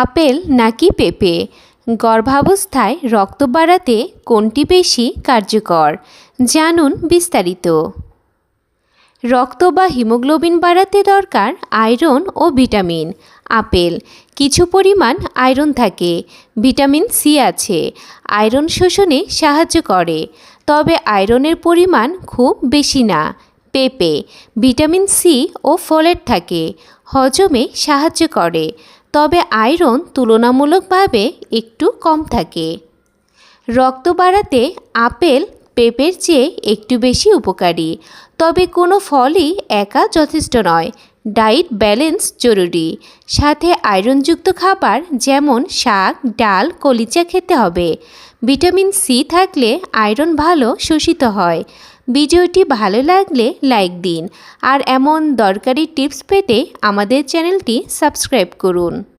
Apple নাকি পেঁপে? গর্ভাবস্থায় রক্ত বাড়াতে কোনটি বেশি কার্যকর? জানুন বিস্তারিত। রক্ত বা হিমোগ্লোবিন বাড়াতে দরকার আয়রন ও ভিটামিন। আপেল কিছু পরিমাণ আয়রন থাকে, ভিটামিন সি আছে, আয়রন শোষণে সাহায্য করে, তবে আয়রনের পরিমাণ খুব বেশি না। পেঁপে ভিটামিন সি ও ফোলেট থাকে, হজমে সাহায্য করে, তবে আয়রন তুলনামূলকভাবে একটু কম থাকে। রক্ত বাড়াতে আপেল পেঁপের চেয়ে একটু বেশি উপকারী, তবে কোনো ফলই একা যথেষ্ট নয়। ডায়েট ব্যালেন্স জরুরি, সাথে আয়রনযুক্ত খাবার যেমন শাক, ডাল, কলিজা খেতে হবে। ভিটামিন সি থাকলে আয়রন ভালো শোষিত হয়। ভিডিওটি ভালো লাগলে লাইক দিন, আর এমন দরকারি টিপস পেতে আমাদের চ্যানেলটি সাবস্ক্রাইব করুন।